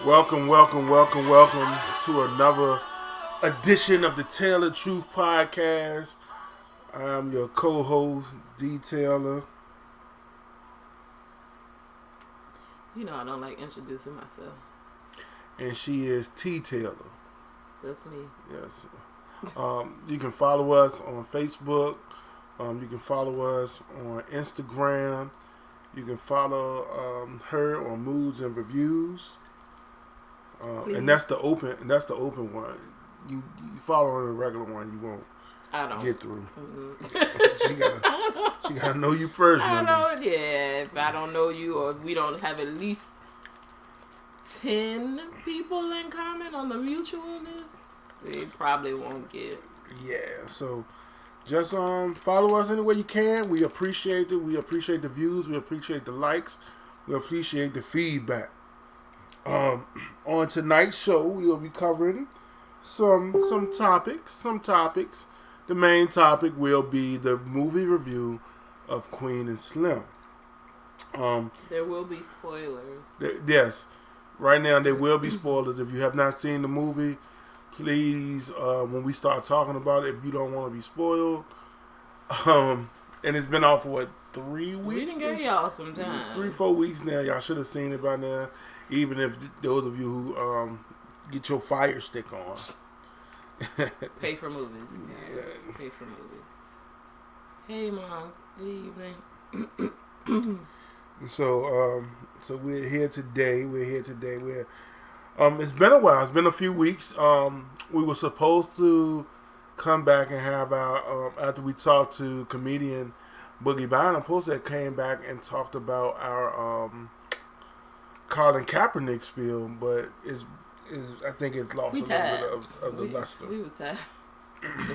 Welcome to another edition of the Tale of Truth podcast. I'm your co-host, D. Taylor. You know I don't like introducing myself. And she is T. Taylor. That's me. Yes. You can follow us on Facebook. You can follow us on Instagram. You can follow her on Moods and Reviews. And that's the open one. You follow her the regular one, you won't get through. Mm-hmm. she gotta know you personally. I know, yeah. If I don't know you, or if we don't have at least 10 people in common on the mutual list, it probably won't get. Yeah, so just follow us any way you can. We appreciate it. We appreciate the views. We appreciate the likes. We appreciate the feedback. On tonight's show, we will be covering some topics. The main topic will be the movie review of Queen and Slim. There will be spoilers. Yes. Right now, there will be spoilers. If you have not seen the movie, please, when we start talking about it, if you don't want to be spoiled, and it's been out for, 3 weeks? We didn't give y'all some time. 3-4 weeks now. Y'all should have seen it by now. Even if those of you who get your Fire Stick on. Pay for movies. Yes. Yeah. Pay for movies. Hey, Mom. Good evening. So we're here today. It's been a while. It's been a few weeks. We were supposed to come back and have our after we talked to comedian Boogie Bynum, that came back and talked about our Colin Kaepernick spiel, but I think it's lost a little bit of the luster. We were tired.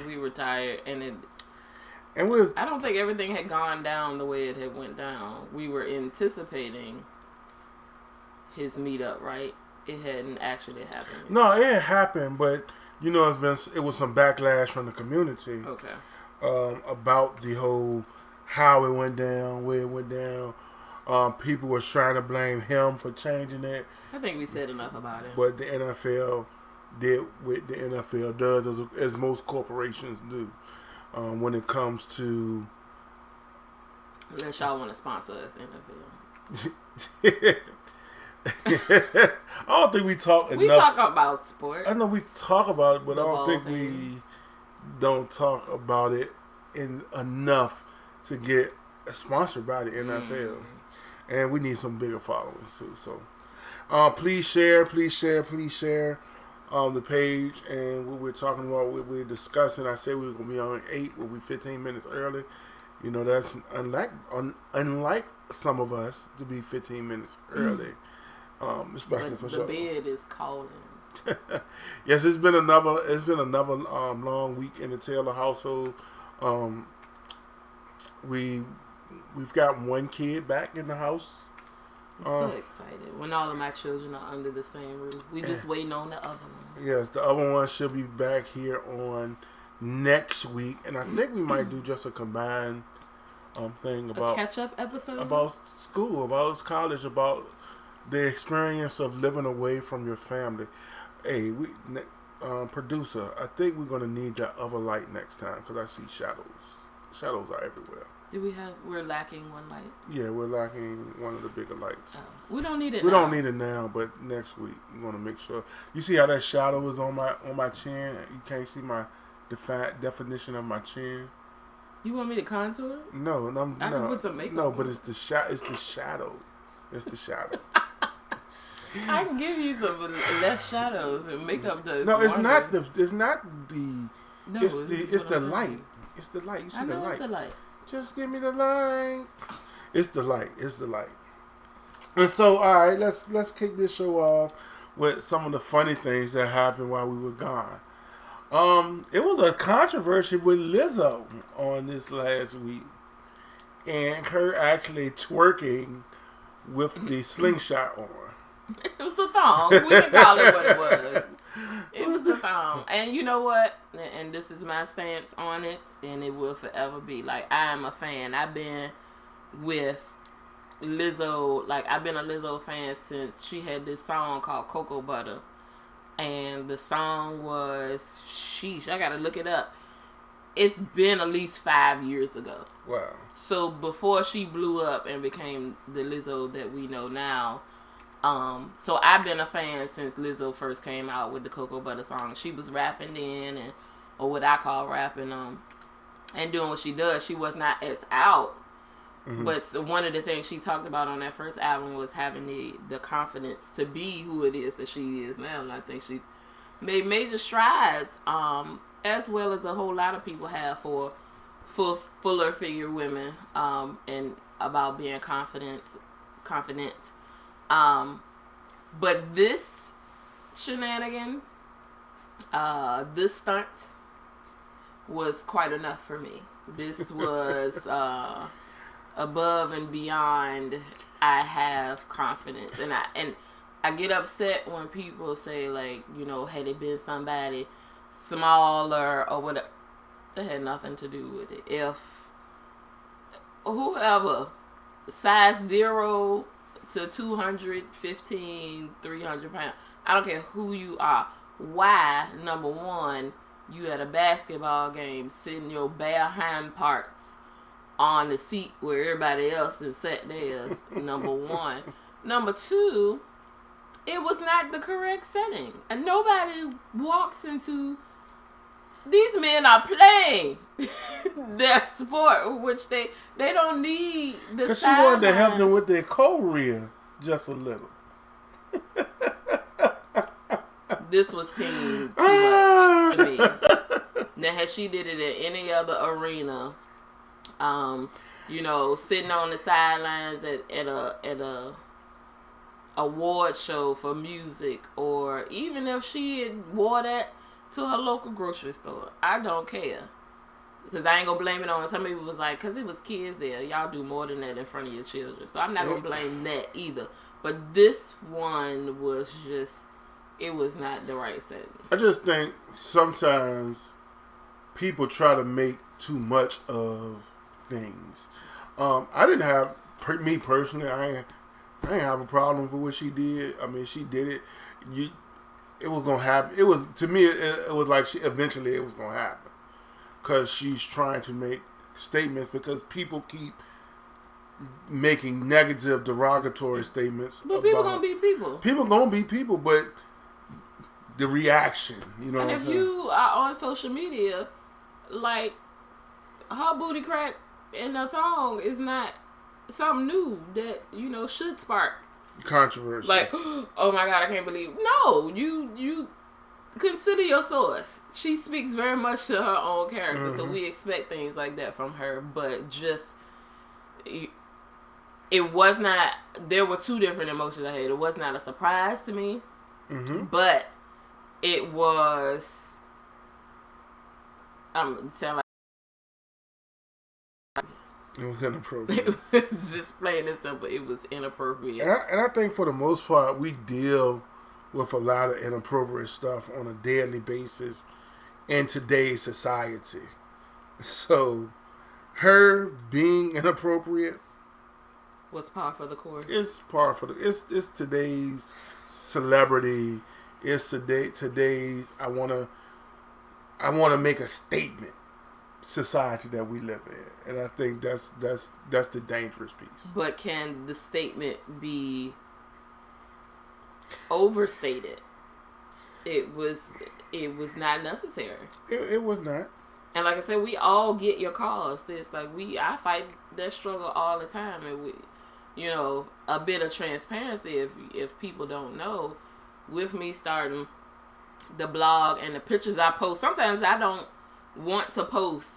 We were tired, and I don't think everything had gone down the way it had went down. We were anticipating his meetup, right? It hadn't actually happened. No, it had happened, but it was some backlash from the community. Okay. About the whole how it went down, where it went down. People were trying to blame him for changing it. I think we said enough about it. But the NFL did what the NFL does, as most corporations do, when it comes to. Unless y'all want to sponsor us, NFL. I don't think we talk enough. We talk about sports. I know we talk about it, but I don't think we don't talk about it enough to get sponsored by the NFL. And we need some bigger followers too. So please share the page and what we're talking about, what we're discussing. I said we were going to be on 8, we'll be 15 minutes early. That's unlike some of us to be 15 minutes early. Especially for the bed is calling. Yes, it's been another long week in the Taylor household. We've got one kid back in the house. I'm so excited. When all of my children are under the same roof. We just waiting on the other one. Yes, the other one should be back here on next week. And I think we might do just a combined thing about... A catch-up episode? About school, about college, about the experience of living away from your family. Hey, producer, I think we're going to need that other light next time because I see shadows. Shadows are everywhere. We're lacking one light? Yeah, we're lacking one of the bigger lights. Oh, we don't need it now. We don't need it now, but next week we want to make sure. You see how that shadow is on my chin? You can't see my definition of my chin. You want me to contour? No. I can put some makeup on. But it's the shadow. It's the shadow. I can give you some less shadows and make up the. No, it's not the. It's not the. No, it's the light. It's the light. You see the light? It's the light. Just give me the light. It's the light. And so, all right, let's kick this show off with some of the funny things that happened while we were gone. It was a controversy with Lizzo on this last week, and her actually twerking with the slingshot on. It was a thong. We can call it what it was. It was a thong. And you know what? And this is my stance on it, and it will forever be. Like, I am a fan. I've been with Lizzo, like I've been a Lizzo fan since she had this song called Cocoa Butter. And the song was, sheesh, I gotta look it up. It's been at least 5 years ago. Wow. So before she blew up and became the Lizzo that we know now, so I've been a fan since Lizzo first came out with the Cocoa Butter song. She was rapping then, or what I call rapping, and doing what she does. She was not as out, but one of the things she talked about on that first album was having the confidence to be who it is that she is now. And I think she's made major strides, as well as a whole lot of people have for fuller figure women, and about being confident. But this shenanigan, this stunt was quite enough for me. This was above and beyond. I have confidence, and I get upset when people say, like, you know, had it been somebody smaller or whatever, that had nothing to do with it. If whoever size 0 to 215, 300 pounds, I don't care who you are. Why, number one, you at a basketball game sitting your bare hind parts on the seat where everybody else is sat theirs, number one. Number two, it was not the correct setting. And nobody walks into... These men are playing their sport, which they don't need the because she wanted to help them with their career just a little. This was team too much to me. Now, had she did it at any other arena, you know, sitting on the sidelines at a award show for music, or even if she had wore that to her local grocery store, I don't care. Because I ain't gonna blame it on, some people was like, because it was kids there, y'all do more than that in front of your children. So I'm not gonna blame that either. But this one was just, it was not the right setting. I just think sometimes people try to make too much of things. I didn't have, me personally, I ain't have a problem with what she did. I mean, she did it. It was gonna happen. It was, to me, it was like eventually it was gonna happen, because she's trying to make statements, because people keep making negative, derogatory statements. But people gonna be people. People gonna be people, but the reaction, you know. And what if I'm saying? you are on social media, like, her booty crack and her thong is not something new that, you know, should spark controversy. Like, oh my God, I can't believe. No, you consider your source. She speaks very much to her own character, so we expect things like that from her. But just, it was not. There were two different emotions I had. It was not a surprise to me, but it was. Sound like. It was inappropriate. It was just plain and simple. It was inappropriate. And I think for the most part, we deal with a lot of inappropriate stuff on a daily basis in today's society. So, her being inappropriate was par for the course. It's par for the. It's today's celebrity. It's today's. I wanna make a statement. Society that we live in, and I think that's the dangerous piece. But can the statement be overstated? It was not necessary. It was not. And like I said, we all get your calls. It's like I fight that struggle all the time, and we, you know, a bit of transparency. If people don't know, with me starting the blog and the pictures I post, sometimes I don't want to post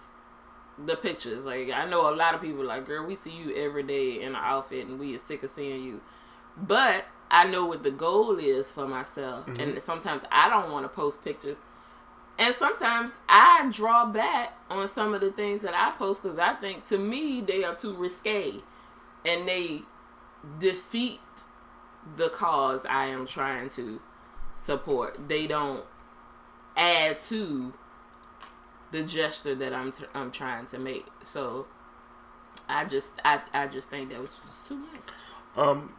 the pictures. Like, I know a lot of people like, girl, we see you every day in an outfit and we are sick of seeing you. But I know what the goal is for myself. And sometimes I don't want to post pictures. And sometimes I draw back on some of the things that I post because I think, to me, they are too risque. And they defeat the cause I am trying to support. They don't add to the gesture that I'm trying to make. So I just think that was just too much.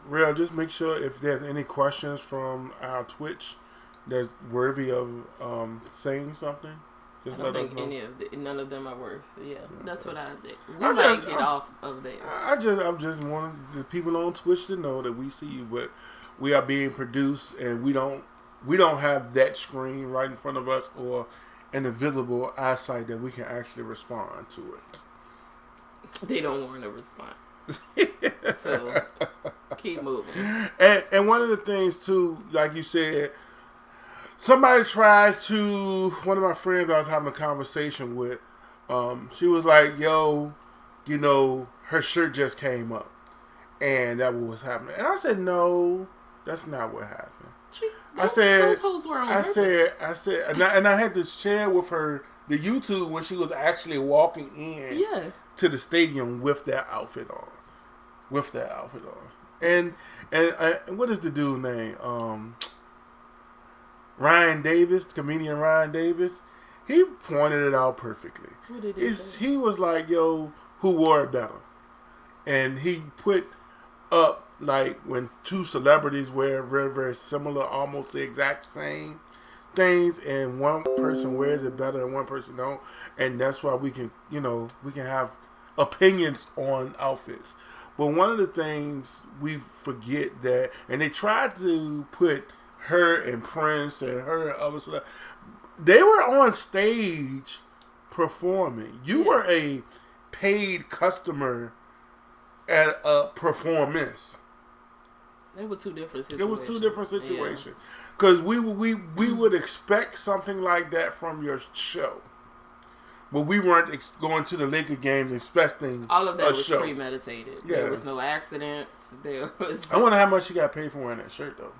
Real, just make sure if there's any questions from our Twitch that's worthy of saying something. Just I don't think none of them are worth. Yeah, that's what I did. We might get off of that. I'm just wanting the people on Twitch to know that we see you, but we are being produced, and we don't have that screen right in front of us or an invisible eyesight that we can actually respond to it. They don't want to respond. So keep moving. And one of the things too, like you said, somebody tried to. One of my friends I was having a conversation with, she was like, "Yo, you know, her shirt just came up, and that was happening." And I said, "No, that's not what happened." Those hoes were on purpose. I said, and I had to share with her the YouTube when she was actually walking in to the stadium with that outfit on. And what is the dude's name? Ryan Davis, comedian Ryan Davis. He pointed it out perfectly. What did he say? He was like, "Yo, who wore it better?" And he put up like when two celebrities wear very, very similar, almost the exact same things, and one person wears it better and one person don't, and that's why we can have opinions on outfits. But one of the things we forget that, and they tried to put her and Prince and her and other celebrities, they were on stage performing. You were a paid customer at a performance. They were two different situations. It was two different situations. Because we would expect something like that from your show. But we weren't going to the Laker games expecting all of that was show. Premeditated. Yeah. There was no accidents. There was. I wonder how much she got paid for wearing that shirt, though.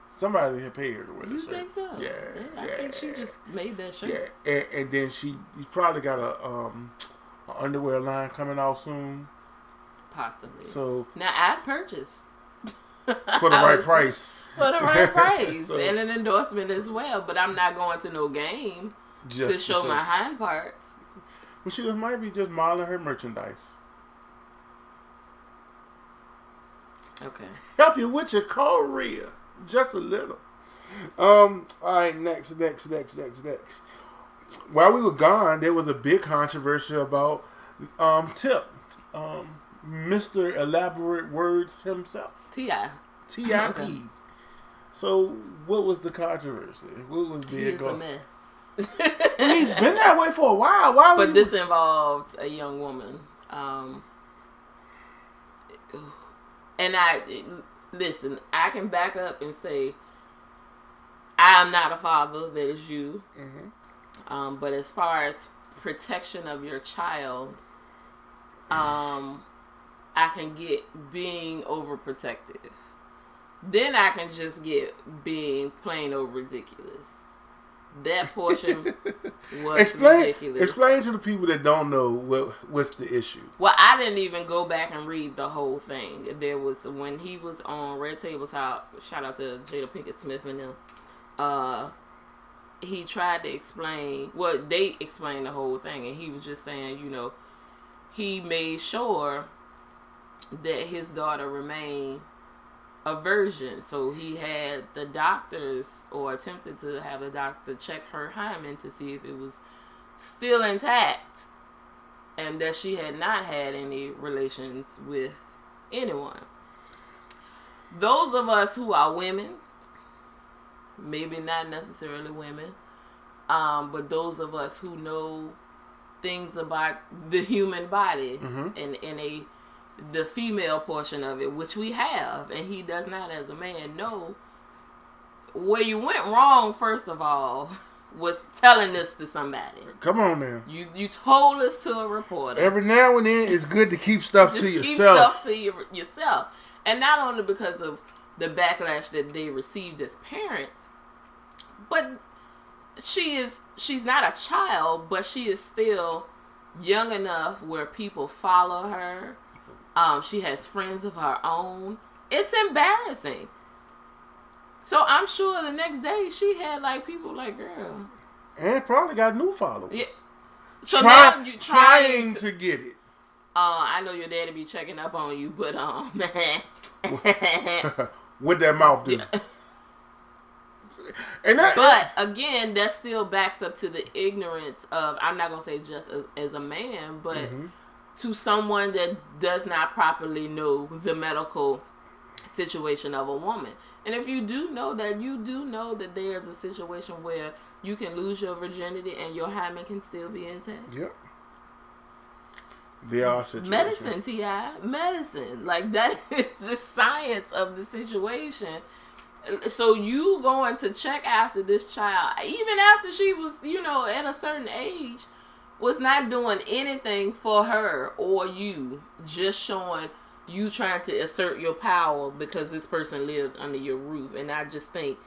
Somebody had paid her to wear that shirt. You think so? Yeah. I think she just made that shirt. Yeah, and then you probably got a underwear line coming out soon. Possibly. So now I'd purchase for the right price. For the right price and an endorsement as well. But I'm not going to no game to show my hind parts. Well, she might be just modeling her merchandise. Okay. Help you with your career. Just a little. All right, next. While we were gone, there was a big controversy about Tip. Mr. Elaborate Words himself. T.I.P. Okay. So, what was the controversy? What was being going on? He's a mess. Well, he's been that way for a while. But this involved a young woman. And listen, I can back up and say, I'm not a father, that is you. Mm-hmm. But as far as protection of your child, I can get being overprotective. Then I can just get being plain old ridiculous. That portion was ridiculous. Explain to the people that don't know what's the issue. Well, I didn't even go back and read the whole thing. There was, when he was on Red Table Talk, shout out to Jada Pinkett Smith and them, he tried to explain, well, they explained the whole thing, and he was just saying, he made sure that his daughter remained a virgin. So he had the doctors, or attempted to have the doctors to check her hymen to see if it was still intact and that she had not had any relations with anyone. Those of us who are women, maybe not necessarily women, but those of us who know things about the human body, mm-hmm. and the female portion of it, which we have, and he does not as a man know, where you went wrong, first of all, was telling this to somebody. Come on now. You told us to a reporter. Every now and then it's good to keep stuff to yourself. Keep stuff to yourself. And not only because of the backlash that they received as parents, but she's not a child, but she is still young enough where people follow her. She has friends of her own. It's embarrassing. So I'm sure the next day she had people like, girl. And probably got new followers. Yeah. So now you're trying to get it. I know your daddy be checking up on you, but what that mouth do? Yeah. And that, but again, that still backs up to the ignorance of, I'm not gonna say just as a man, but to someone that does not properly know the medical situation of a woman. And if you do know that, you do know that there's a situation where you can lose your virginity and your hymen can still be intact. Yep. There are situations. Medicine, T.I. Medicine. Like, that is the science of the situation. So you going to check after this child, even after she was, at a certain age, was not doing anything for her or you, just showing you trying to assert your power because this person lived under your roof. And I just think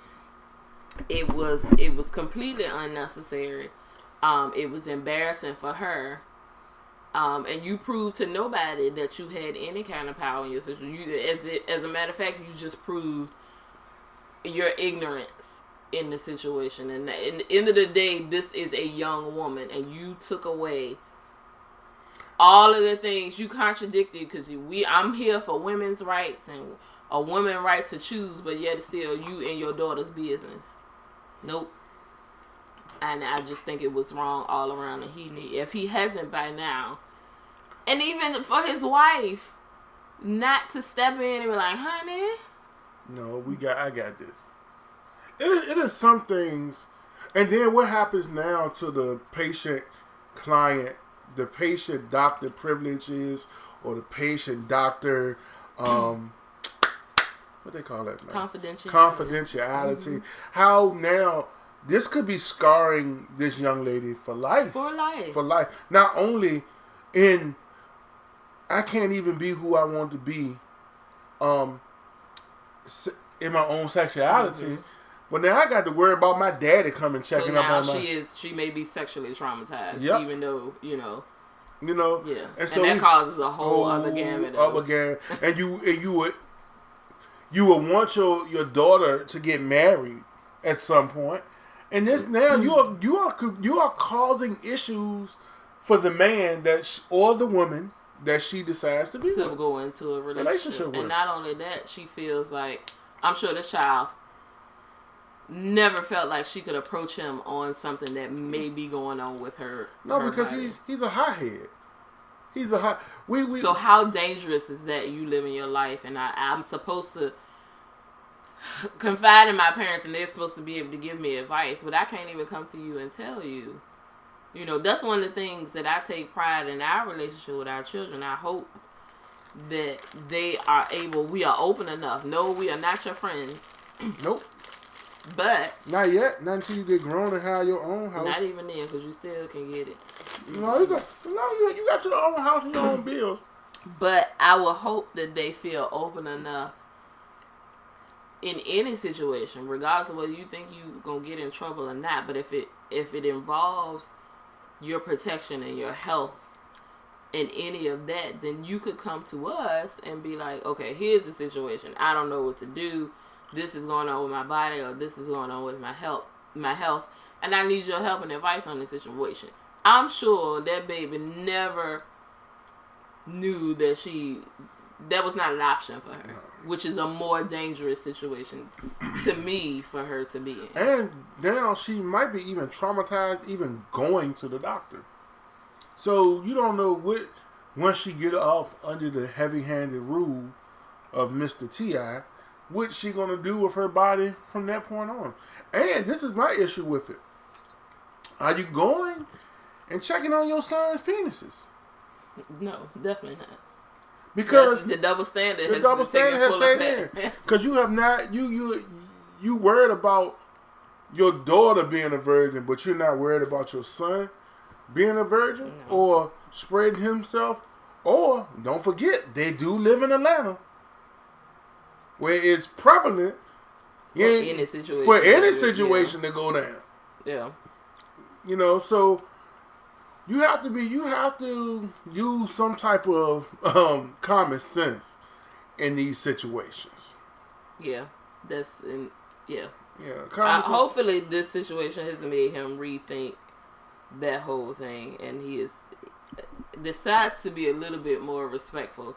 it was completely unnecessary. It was embarrassing for her. And you proved to nobody that you had any kind of power in your situation. As a matter of fact, you just proved your ignorance in the situation. And in the end of the day, this is a young woman, and you took away all of the things you contradicted, because I'm here for women's rights and a woman's right to choose, but yet still you and your daughter's business. Nope. And I just think it was wrong all around. And if he hasn't by now, and even for his wife, not to step in and be like, honey. No, I got this. It is some things, and then what happens now to the patient-client, the patient-doctor privileges, or the patient-doctor, what they call that now? Confidentiality. How now, this could be scarring this young lady for life. For life. For life. Not only in, I can't even be who I want to be, in my own sexuality, but now I got to worry about my daddy coming checking up on my. She may be sexually traumatized, even though yeah, and so that causes a whole other gamut. And you would want your daughter to get married at some point, and this now you are causing issues for the man or the woman that she decides to be to with. Go into a relationship with. And not only that, she feels like, I'm sure this child never felt like she could approach him on something that may be going on with her. No, because he's a hothead. He's a hot. So how dangerous is that? You live in your life, and I'm supposed to confide in my parents, and they're supposed to be able to give me advice, but I can't even come to you and tell you. That's one of the things that I take pride in our relationship with our children. I hope that we are open enough. No, we are not your friends. Nope. But. Not yet. Not until you get grown and have your own house. Not even then, because you still can get it. No, you got your own house and your own bills. But I will hope that they feel open enough in any situation, regardless of whether you think you're going to get in trouble or not. But if it involves your protection and your health and any of that, then you could come to us and be like, okay, here's the situation. I don't know what to do. This is going on with my body, or this is going on with my health, and I need your help and advice on this situation. I'm sure that baby never knew that was not an option for her, which is a more dangerous situation to me for her to be in. And now she might be even traumatized even going to the doctor. So you don't know once she get off under the heavy-handed rule of Mr. T.I., what she going to do with her body from that point on. And this is my issue with it. Are you going and checking on your son's penises? No, definitely not. Because the double standard has stayed in. Because you have not, you worried about your daughter being a virgin, but you're not worried about your son being a virgin or spreading himself. Or, don't forget, they do live in Atlanta, where it's prevalent for any situation to go down. Yeah. So you have to use some type of common sense in these situations. Yeah. Yeah. Hopefully this situation has made him rethink that whole thing, and he is decides to be a little bit more respectful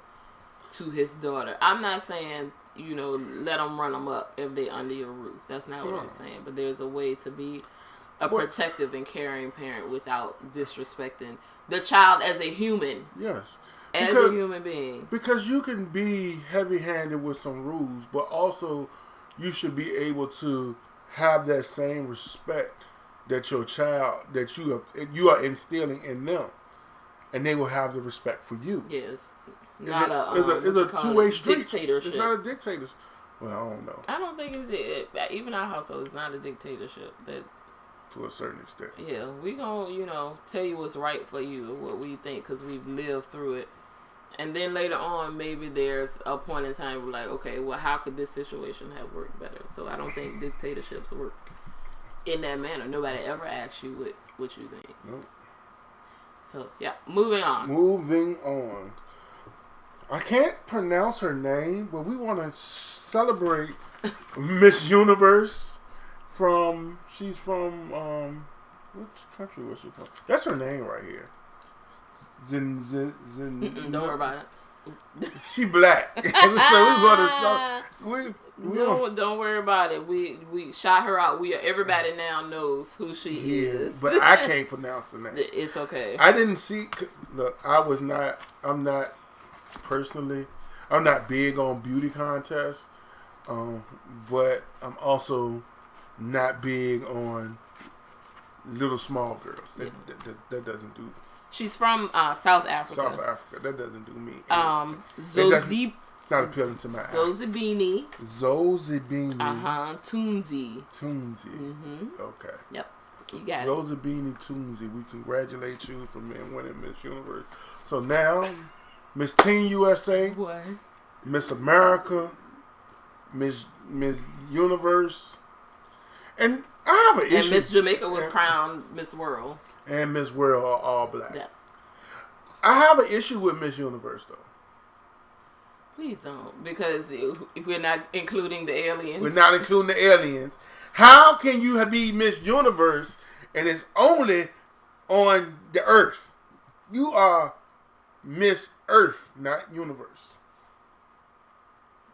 to his daughter. I'm not saying, let them run them up if they under your roof. That's not what I'm saying. But there's a way to be a protective and caring parent without disrespecting the child as a human. Yes. As a human being. Because you can be heavy-handed with some rules, but also you should be able to have that same respect that your child, that you are instilling in them. And they will have the respect for you. Yes. It's a two-way street. Dictatorship. It's not a dictatorship. Well, I don't know. I don't think even our household is not a dictatorship. That to a certain extent. Yeah, we gonna, tell you what's right for you, what we think, because we've lived through it. And then later on, maybe there's a point in time where like, okay, well, how could this situation have worked better? So I don't think dictatorships work in that manner. Nobody ever asks you what you think. Nope. So, yeah, moving on. I can't pronounce her name, but we want to celebrate Miss Universe she's from, which country was she from? That's her name right here. Don't worry about it. She black. So don't worry about it. We shot her out. Everybody now knows who she is. But I can't pronounce the name. It's okay. I didn't see. Look, I'm not big on beauty contests, but I'm also not big on little small girls. That doesn't do. She's from South Africa. South Africa. That doesn't do me. Not appealing to my eye. Zozibini. Toonzi. Mm-hmm. Okay. Yep. You got Zozibini Toonzi. We congratulate you for winning Miss Universe. So now, Miss Teen USA. What? Miss America. Miss Universe. And I have an issue. And Miss Jamaica was crowned Miss World. And Miss World are all black. Yeah. I have an issue with Miss Universe, though. Please don't, because we're not including the aliens. We're not including the aliens. How can you be Miss Universe and it's only on the Earth? You are Miss Earth, not Universe.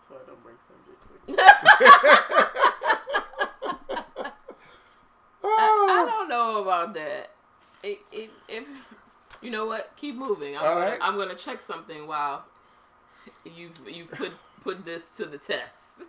So I don't bring subjects. I don't know about that. If you know what, keep moving. I'm gonna check something while you put this to the test.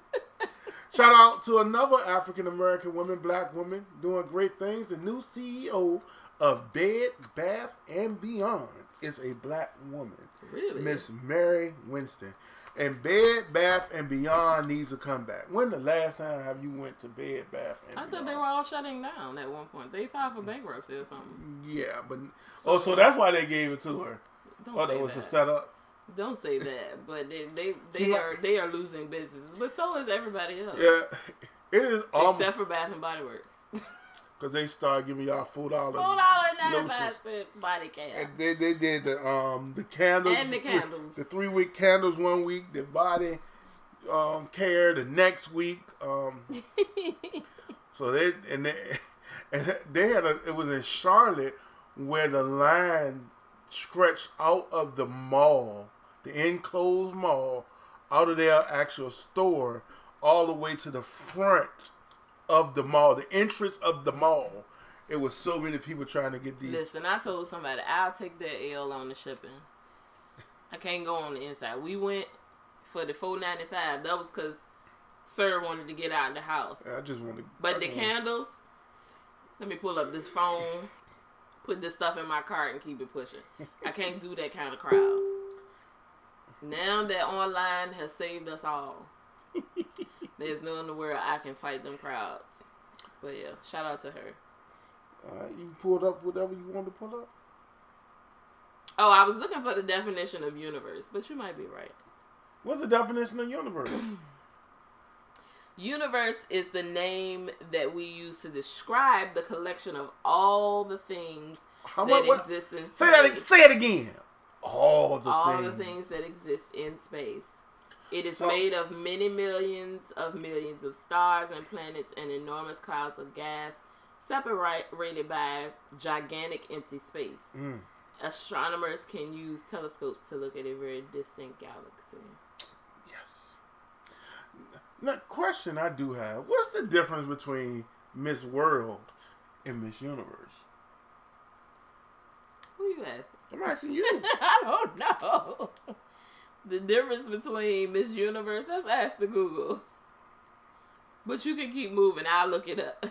Shout out to another African American woman, black woman, doing great things. The new CEO of Bed Bath and Beyond is a black woman. Really? Miss Mary Winston. And Bed Bath and Beyond needs a comeback. When the last time have you went to Bed Bath and Beyond? I thought they were all shutting down at one point. They filed for bankruptcy or something. Yeah, but so that's why they gave it to her. That was a setup. Don't say that, but they are losing business. But so is everybody else. Yeah, it is except for Bath and Body Works. Because they started giving y'all $4.95 body care. And they did the candles. And the candles. The 3-week candles 1 week. The body care the next week. So they had it was in Charlotte where the line stretched out of the mall, the enclosed mall, out of their actual store, all the way to the front of the mall, the entrance of the mall. It was so many people trying to get these. Listen, I told somebody, I'll take that L on the shipping. I can't go on the inside. We went for the $4.95. That was because Sir wanted to get out of the house. I just wanted. But the candles, let me pull up this phone, put this stuff in my cart and keep it pushing. I can't do that kind of crowd. Now that online has saved us all. There's no in the world I can fight them crowds. But yeah, shout out to her. You pulled up whatever you wanted to pull up? Oh, I was looking for the definition of universe, but you might be right. What's the definition of universe? Universe is the name that we use to describe the collection of all the things exist in space. Say it again. All the things that exist in space. It is made of many millions of stars and planets and enormous clouds of gas separated by gigantic empty space. astronomers can use telescopes to look at a very distant galaxy. Yes. Now, question I do have: what's the difference between Miss World and Miss Universe? Who you asking? I'm asking you. I don't know. The difference between Miss Universe, let's ask the Google. But you can keep moving. I'll look it up.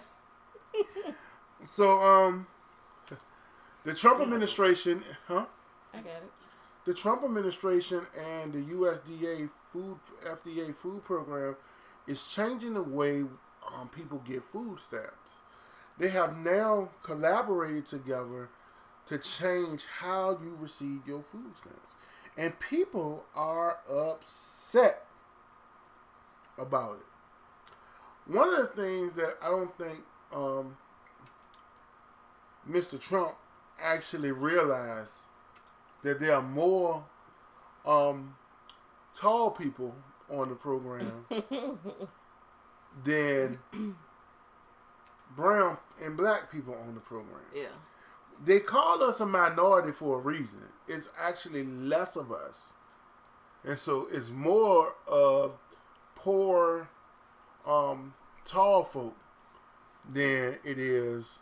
So, the Trump administration, huh? I got it. The Trump administration and the FDA food program is changing the way people get food stamps. They have now collaborated together to change how you receive your food stamps. And people are upset about it. One of the things that I don't think Mr. Trump actually realized that there are more tall people on the program than brown and black people on the program. Yeah. They call us a minority for a reason. It's actually less of us. And so it's more of poor, tall folk than it is.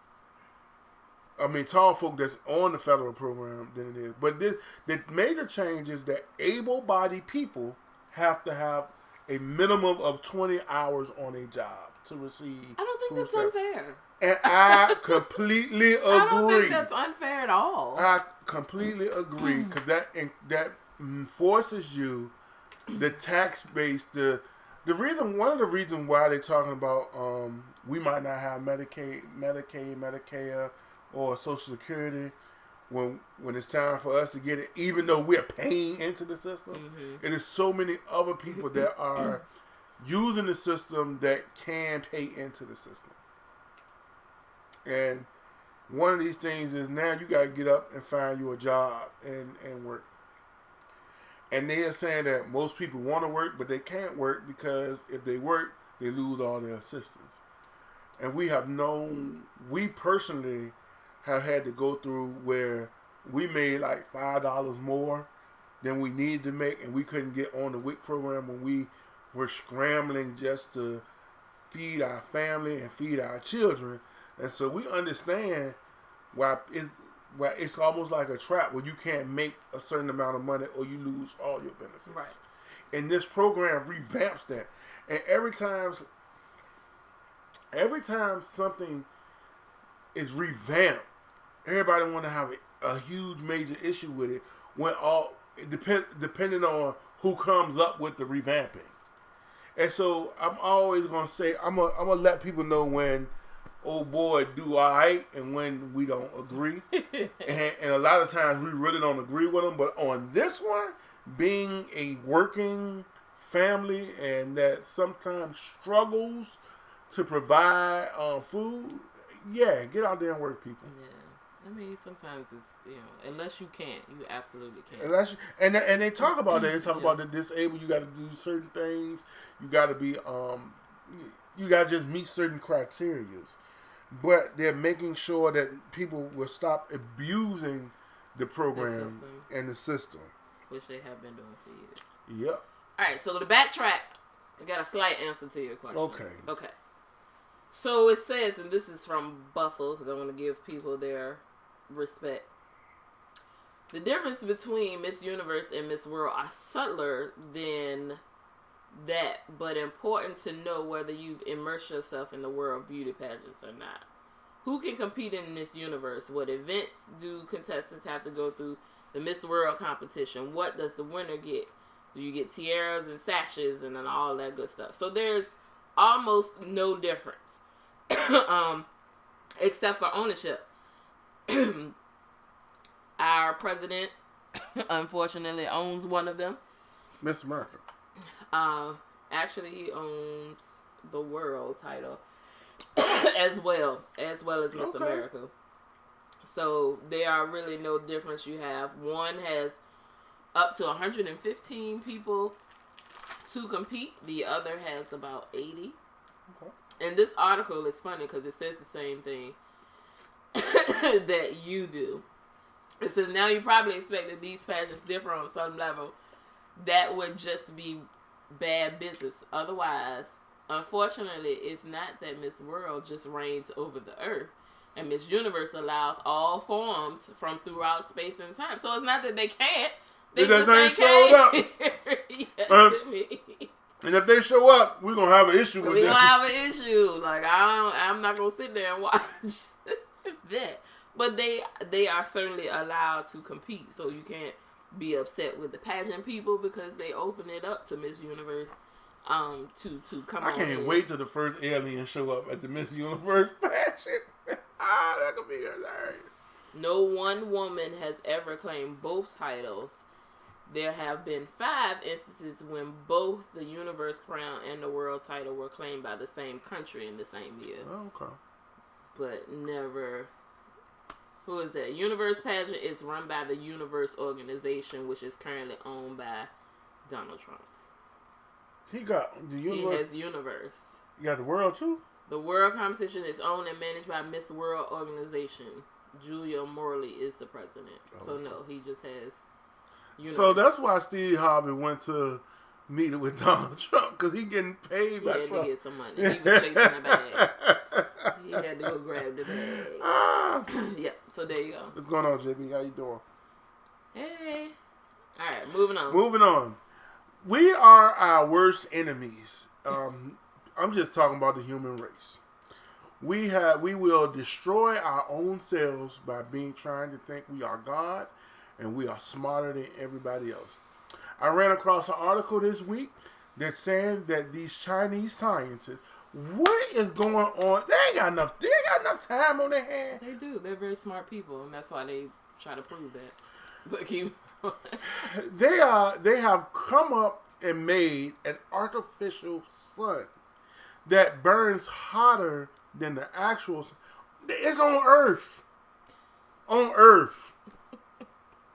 I mean, tall folk that's on the federal program than it is. But the major change is that able-bodied people have to have a minimum of 20 hours on a job to receive. I don't think that's unfair. And I completely agree. I don't think that's unfair at all. I completely agree because that forces you the tax base. One of the reasons why they're talking about we might not have Medicaid, Medicare, or Social Security when it's time for us to get it, even though we're paying into the system. Mm-hmm. And there's so many other people that are using the system that can pay into the system. And one of these things is now you got to get up and find you a job and work. And they are saying that most people want to work, but they can't work because if they work, they lose all their assistance. And we personally have had to go through where we made like $5 more than we needed to make, and we couldn't get on the WIC program when we were scrambling just to feed our family and feed our children. And so we understand why it's almost like a trap where you can't make a certain amount of money or you lose all your benefits. Right. And this program revamps that. And every time something is revamped, everybody want to have a huge major issue with it. Depending on who comes up with the revamping. And so I'm always gonna say I'm gonna let people know when old boy do all right and when we don't agree. and a lot of times we really don't agree with them. But on this one, being a working family and that sometimes struggles to provide food, yeah, get out there and work, people. Yeah. I mean, sometimes it's, unless you can't, you absolutely can't. And they talk about that. They talk about the disabled. You got to do certain things. You got to be, you got to just meet certain criteria. But they're making sure that people will stop abusing the program and the system. Which they have been doing for years. Yep. All right, so to backtrack, I got a slight answer to your question. Okay. So it says, and this is from Bustle, because I want to give people their respect. The difference between Miss Universe and Miss World are subtler than that, but important to know whether you've immersed yourself in the world of beauty pageants or not. Who can compete in Miss Universe? What events do contestants have to go through the Miss World competition? What does the winner get? Do you get tiaras and sashes and then all that good stuff? So there's almost no difference. Except for ownership. Our president, unfortunately, owns one of them. Miss America. Actually, he owns the world title as well as Miss America. So there are really no difference. You have one has up to 115 people to compete. The other has about 80. Okay. And this article is funny because it says the same thing that you do. It says now you probably expect that these pageants differ on some level. That would just be bad business. Otherwise, unfortunately, it's not that Miss World just reigns over the earth. And Miss Universe allows all forms from throughout space and time. So it's not that they can't. They just ain't showed up. And if they show up, we're going to have an issue with them. We're going to have an issue. Like, I'm not going to sit there and watch that. But they are certainly allowed to compete. So you can't be upset with the pageant people because they open it up to Miss Universe to come on. I can't wait till the first alien show up at the Miss Universe pageant. That could be hilarious. No one woman has ever claimed both titles. There have been 5 instances when both the Universe crown and the world title were claimed by the same country in the same year. Oh, okay. But never. Who is that? Universe pageant is run by the Universe organization, which is currently owned by Donald Trump. He got the Universe. He has Universe. You got the world too? The world competition is owned and managed by Miss World organization. Julia Morley is the president. Oh, so no, he just has Universe. So that's why Steve Harvey went to meet with Donald Trump, because he getting paid by Trump. He had to get some money. He was chasing the bag. He had to go grab the bag. Yep, so there you go. What's going on, JB? How you doing? Hey. All right, moving on. Moving on. We are our worst enemies. I'm just talking about the human race. We will destroy our own selves by trying to think we are God and we are smarter than everybody else. I ran across an article this week that's saying that these Chinese scientists, what is going on? They ain't got enough time on their hands. They do. They're very smart people, and that's why they try to prove that. But keep They have come up and made an artificial sun that burns hotter than the actual sun. It's on Earth. On Earth.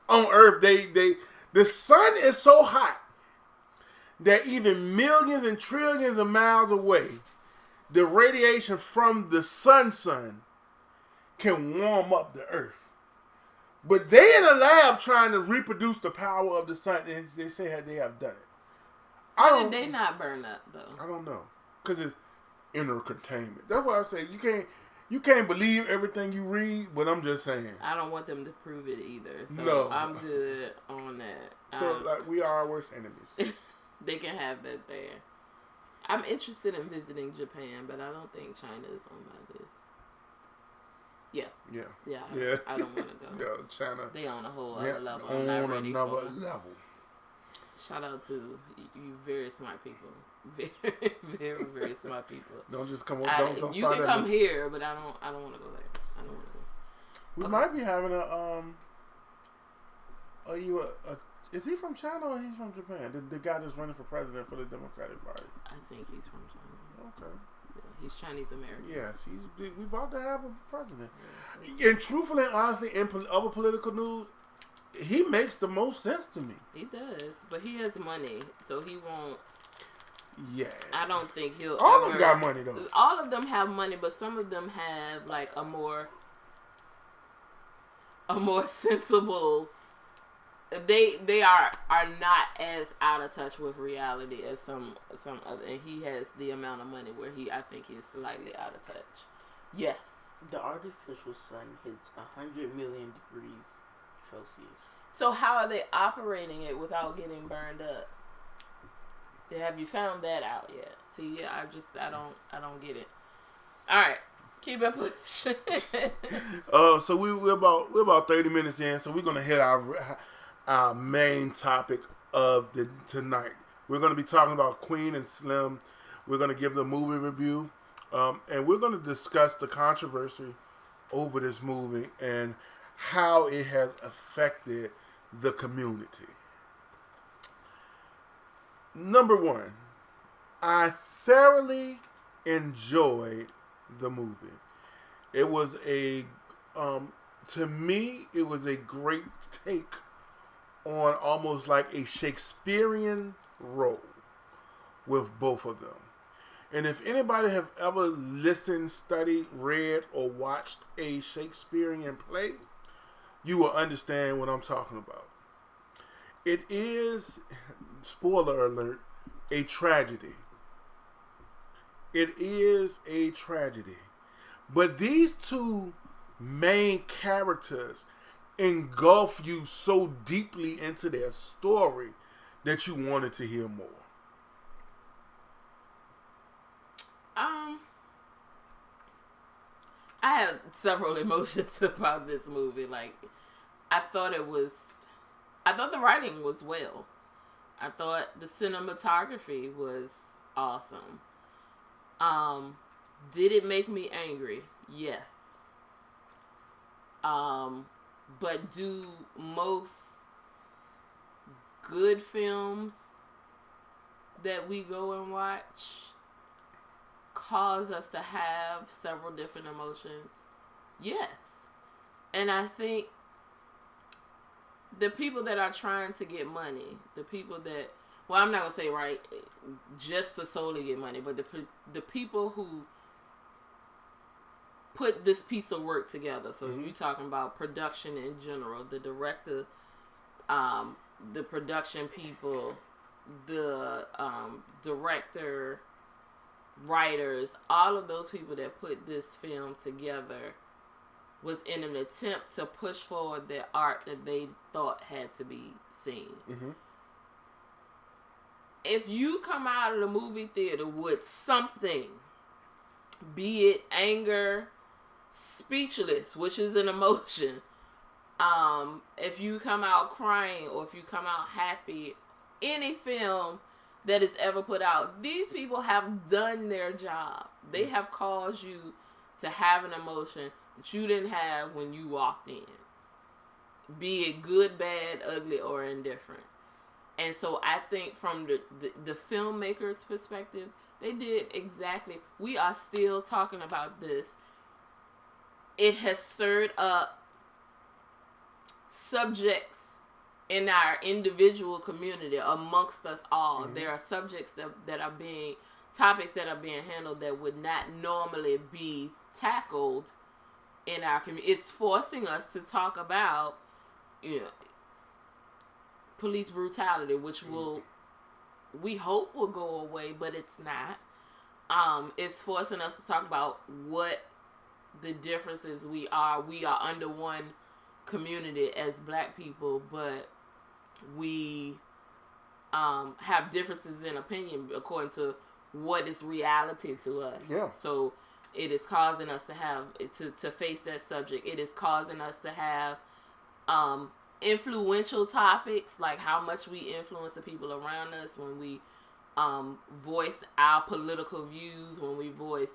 On Earth. The sun is so hot that even millions and trillions of miles away, the radiation from the sun can warm up the Earth. But they in a lab trying to reproduce the power of the sun, and they say they have done it. How did they not burn up though? I don't know, because it's inner containment. That's why I say you can't believe everything you read. But I'm just saying, I don't want them to prove it either. So no, I'm good on that. So we are our worst enemies. They can have that there. I'm interested in visiting Japan, but I don't think China is on my list. Yeah. I don't want to go. Yeah, China. They on a whole other level. On another level. Shout out to you, very smart people. Very, very, very smart people. Don't just come over. Don't you can come here, but I don't want to go there. I don't want to go. We might be having is he from China or he's from Japan? The guy that's running for president for the Democratic Party. I think he's from China. Okay. Yeah, he's Chinese American. Yes, we about to have a president. Yeah. And truthfully and honestly, in other political news, he makes the most sense to me. He does, but he has money, so he won't. Yeah. I don't think he'll. All of them got money though. All of them have money, but some of them have like a more sensible. They are not as out of touch with reality as some other, and he has the amount of money where I think he's slightly out of touch. Yes. The artificial sun hits 100 million degrees Celsius. So how are they operating it without getting burned up? Have you found that out yet? See, yeah, I don't get it. All right, keep it pushing. So we're about 30 minutes in, so we're gonna hit our main topic of tonight. We're gonna be talking about Queen and Slim. We're gonna give the movie review, and we're gonna discuss the controversy over this movie and how it has affected the community. Number one, I thoroughly enjoyed the movie. It was to me, it was a great take on almost like a Shakespearean role with both of them. And if anybody have ever listened, studied, read, or watched a Shakespearean play, you will understand what I'm talking about. It is, spoiler alert, a tragedy. It is a tragedy. But these two main characters engulf you so deeply into their story that you wanted to hear more. I had several emotions about this movie. Like, I thought the writing was well. I thought the cinematography was awesome. Did it make me angry? Yes. But do most good films that we go and watch cause us to have several different emotions? Yes. And I think the people that are trying to get money, the people that, well, I'm not going to say right, just to solely get money, but the people who put this piece of work together. So you're talking about production in general, the director, the production people, the director, writers, all of those people that put this film together was in an attempt to push forward the art that they thought had to be seen. Mm-hmm. If you come out of the movie theater with something, be it anger, speechless, which is an emotion, if you come out crying or if you come out happy, any film that is ever put out, these people have done their job. They have caused you to have an emotion that you didn't have when you walked in, be it good, bad, ugly, or indifferent. And so I think from the filmmaker's perspective, they did exactly. We are still talking about this. It has stirred up subjects in our individual community amongst us all. Mm-hmm. There are subjects that are being, topics that are being handled that would not normally be tackled in our community. It's forcing us to talk about, police brutality, which we hope will go away, but it's not. It's forcing us to talk about what the differences we are. We are under one community as Black people, but we have differences in opinion according to what is reality to us. Yeah. So it is causing us to have to face that subject. It is causing us to have influential topics, like how much we influence the people around us when we voice our political views, when we voice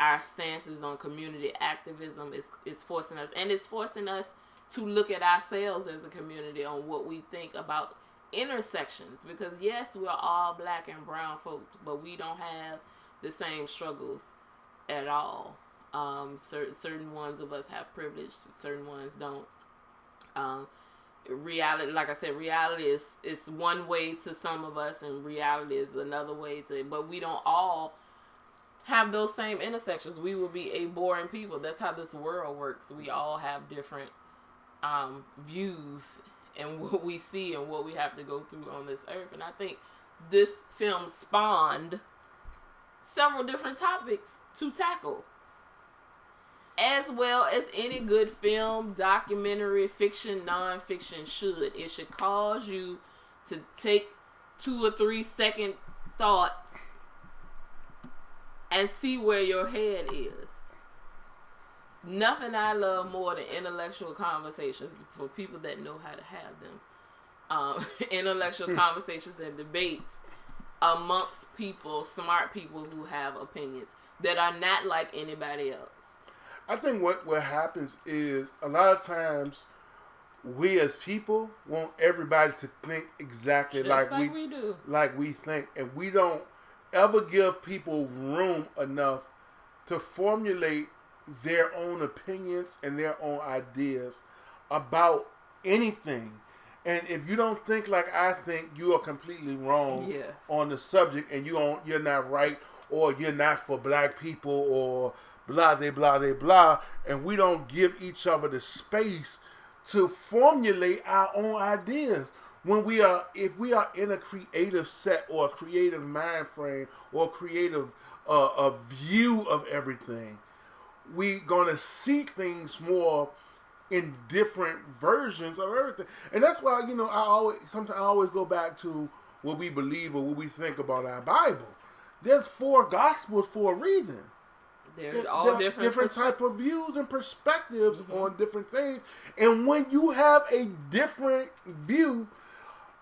our stances on community activism. It's forcing us, and it's forcing us to look at ourselves as a community on what we think about intersections, because yes, we're all Black and brown folks, but we don't have the same struggles at all. Certain ones of us have privilege, certain ones don't. Reality, like I said, reality is one way to some of us, and reality is another way to, but we don't all have those same intersections. We will be a boring people. That's how this world works. We all have different views and what we see and what we have to go through on this earth. And I think this film spawned several different topics to tackle, as well as any good film, documentary, fiction, non-fiction should. It should cause you to take 2 or 3 second thoughts and see where your head is. Nothing I love more than intellectual conversations for people that know how to have them. Intellectual conversations and debates amongst people, smart people who have opinions that are not like anybody else. I think what happens is a lot of times we as people want everybody to think exactly like we do. Like we think, and we don't ever give people room enough to formulate their own opinions and their own ideas about anything. And if you don't think like I think, you are completely wrong on the subject, and you're not right, or you're not for Black people, or blah, blah, blah, blah. And we don't give each other the space to formulate our own ideas. If we are in a creative set or a creative mind frame or a creative a view of everything, we gonna see things more in different versions of everything. And that's why, I always go back to what we believe or what we think about our Bible. There's 4 gospels for a reason. There's all different type of views and perspectives on different things. And when you have a different view,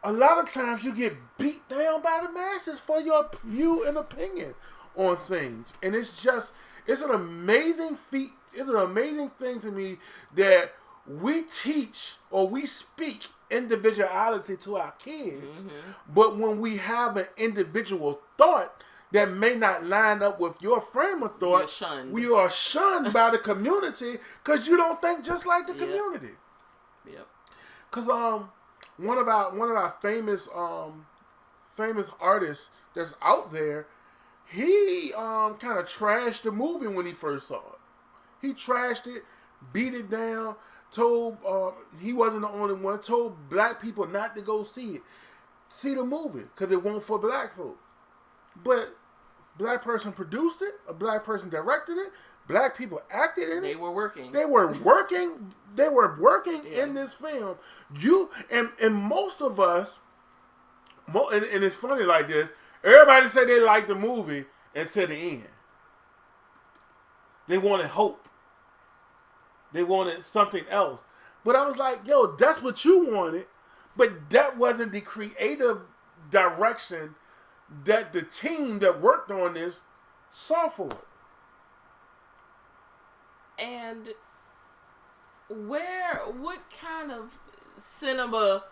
a lot of times you get beat down by the masses for your view and opinion on things. And it's an amazing feat. It's an amazing thing to me that we teach or we speak individuality to our kids. But when we have an individual thought that may not line up with your frame of thought, we are shunned by the community because you don't think just like the community. Yep. Because one of our famous artists that's out there, he kind of trashed the movie when he first saw it. He trashed it, beat it down, told he wasn't the only one, told black people not to go see the movie because it wasn't for black folk. But black person produced it, a black person directed it, black people acted in it. They were working. They were working in this film. And most of us, and it's funny like this, everybody said they liked the movie until the end. They wanted hope. They wanted something else. But I was like, yo, that's what you wanted, but that wasn't the creative direction that the team that worked on this saw for it. And what kind of cinema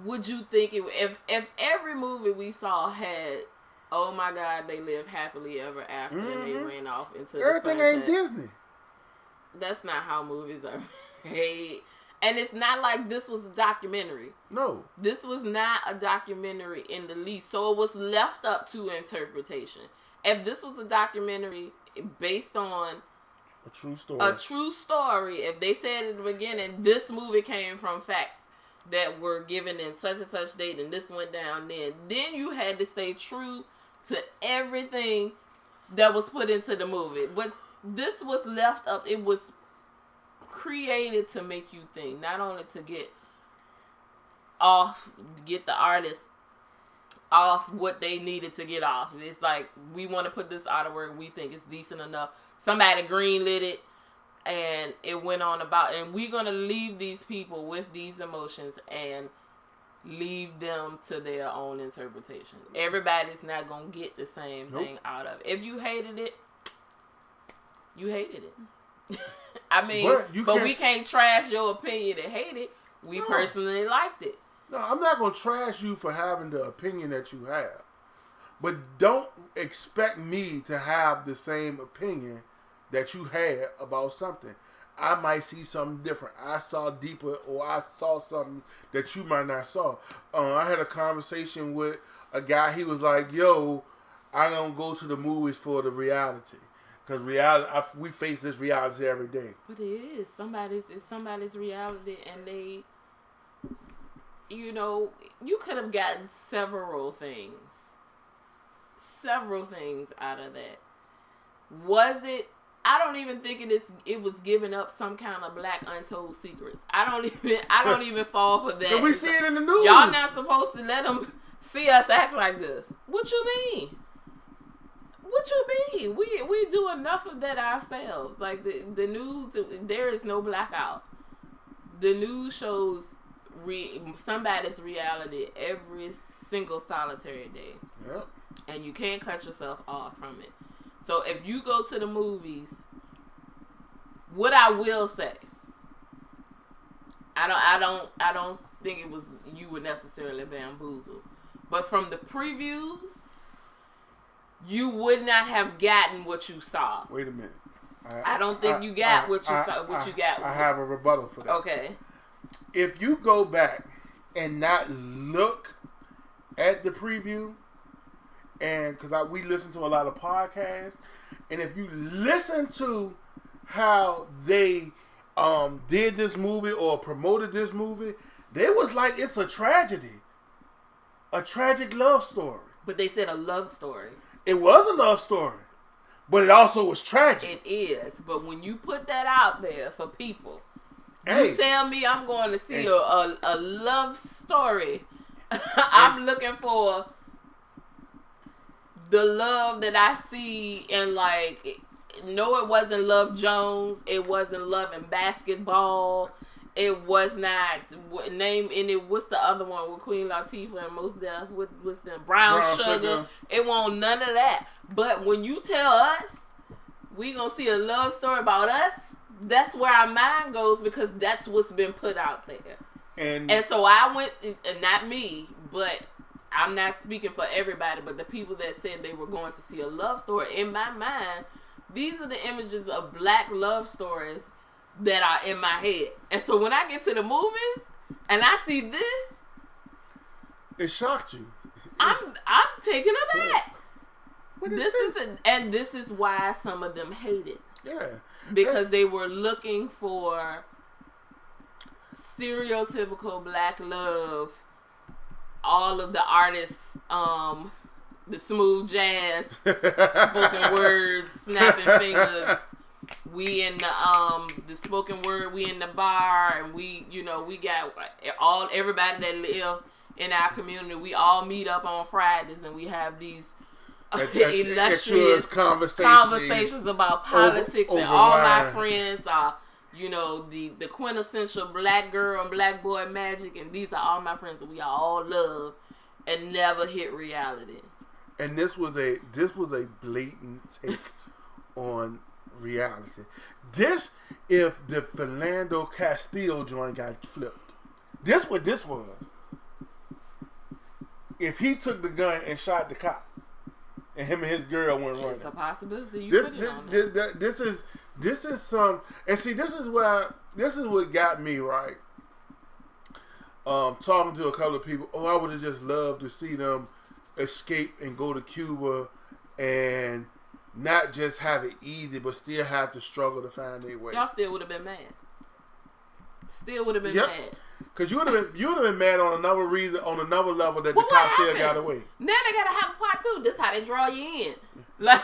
would you think if every movie we saw had, oh my God, they live happily ever after and they ran off into everything the sunset? ain't Disney. That's not how movies are made. And it's not like this was a documentary. No. This was not a documentary in the least. So it was left up to interpretation. If this was a documentary based on a true story, if they said at the beginning, this movie came from facts that were given in such and such date and this went down then you had to stay true to everything that was put into the movie. But this was left up. It was created to make you think, not only to get the artist off what they needed to get off. It's like, we want to put this artwork, we think it's decent enough. Somebody greenlit it and it went on about, and we're going to leave these people with these emotions and leave them to their own interpretation. Everybody's not going to get the same thing out of it. If you hated it, you hated it. I mean, but we can't trash your opinion and hate it. We personally liked it. No, I'm not going to trash you for having the opinion that you have. But don't expect me to have the same opinion that you had about something. I might see something different. I saw deeper, or I saw something that you might not saw. I had a conversation with a guy. He was like, yo, I don't go to the movies for the reality. Because we face this reality every day. But it is. It's somebody's reality, and they, you could have gotten several things out of that. Was it? I don't even think it was giving up some kind of black untold secrets. I don't even fall for that. So we see it in the news. Y'all not supposed to let them see us act like this. What you mean? What you mean? We do enough of that ourselves. Like the news, there is no blackout. The news shows somebody's reality every single solitary day. Yep. And you can't cut yourself off from it. So if you go to the movies, what I will say, I don't think it was you were necessarily bamboozled, but from the previews, you would not have gotten what you saw. Wait a minute. I don't think you got what you saw. What you got? I have a rebuttal for that. Okay. If you go back and not look at the preview, and because we listen to a lot of podcasts, and if you listen to how they did this movie or promoted this movie, they was like, it's a tragedy. A tragic love story. But they said a love story. It was a love story. But it also was tragic. It is. But when you put that out there for people, Hey. you tell me I'm going to see a love story. I'm looking for the love that I see in, like, no, it wasn't Love Jones. It wasn't Love and Basketball. It was not what's the other one with Queen Latifah and Mos Def? What's the Brown Sugar? It won't none of that. But when you tell us we gonna see a love story about us, that's where our mind goes, because that's what's been put out there. And so I went, and not me, but I'm not speaking for everybody, but the people that said they were going to see a love story, in my mind, these are the images of black love stories that are in my head. And so when I get to the movies and I see this, it shocked you. I'm taken aback. What is this? And this is why some of them hate it. Yeah. Because they were looking for stereotypical black love. All of the artists, the smooth jazz, spoken words, snapping fingers. We in the spoken word. We in the bar, and we got everybody that live in our community. We all meet up on Fridays, and we have these illustrious conversations about politics. And all my friends are, the quintessential black girl and black boy magic, and these are all my friends that we all love and never hit reality. And this was a blatant take on reality. This, if the Philando Castile joint got flipped, this what this was. If he took the gun and shot the cop, and him and his girl went running, it's a possibility. This is some, and see, this is what got me right. Talking to a couple of people, I would have just loved to see them escape and go to Cuba and not just have it easy, but still have to struggle to find their way. Y'all still would have been mad. Still would have been mad. Because you would have been mad on another reason, on another level, that the cops still got away. Now they gotta have a part two. This how they draw you in. Like,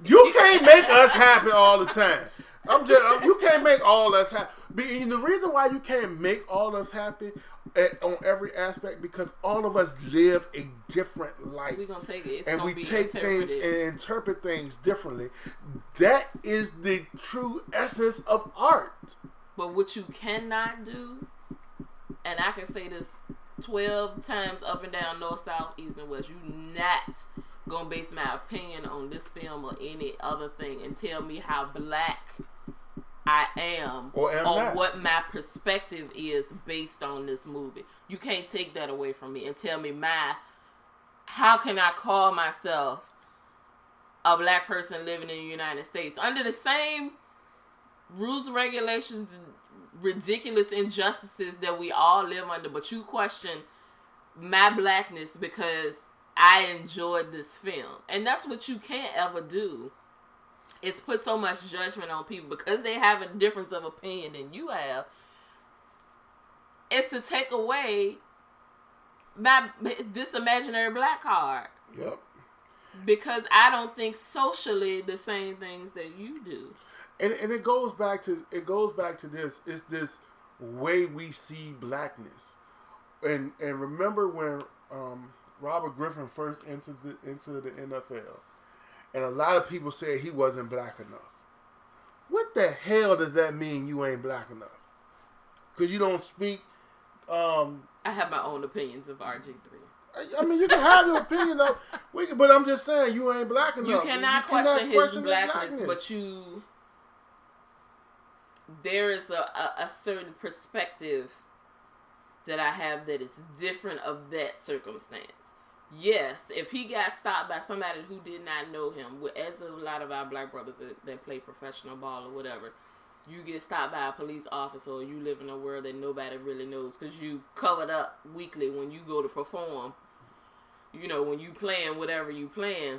you can't make us happy all the time. You can't make all us happy. And the reason why you can't make all us happy on every aspect, because all of us live a different life. We're gonna take it. And we take things and interpret things differently. That is the true essence of art. But what you cannot do, and I can say this 12 times up and down, north, south, east, and west, you not gonna base my opinion on this film or any other thing and tell me how black I am or what my perspective is based on this movie. You can't take that away from me and tell me how can I call myself a black person living in the United States under the same rules, regulations, ridiculous injustices that we all live under, but you question my blackness because I enjoyed this film. And that's what you can't ever do, is put so much judgment on people because they have a difference of opinion than you have. It's to take away this imaginary black card. Yep. Because I don't think socially the same things that you do. And it goes back to this. It's this way we see blackness. And remember when Robert Griffin first entered the NFL, and a lot of people said he wasn't black enough. What the hell does that mean? You ain't black enough? Because you don't speak. I have my own opinions of RG3. I mean, you can have your opinion of, but I'm just saying you ain't black enough. You cannot question his blackness, but there is a certain perspective that I have that is different of that circumstance. Yes, if he got stopped by somebody who did not know him, as a lot of our black brothers that play professional ball or whatever, you get stopped by a police officer or you live in a world that nobody really knows because you covered up weekly when you go to perform, when you playing whatever you playing,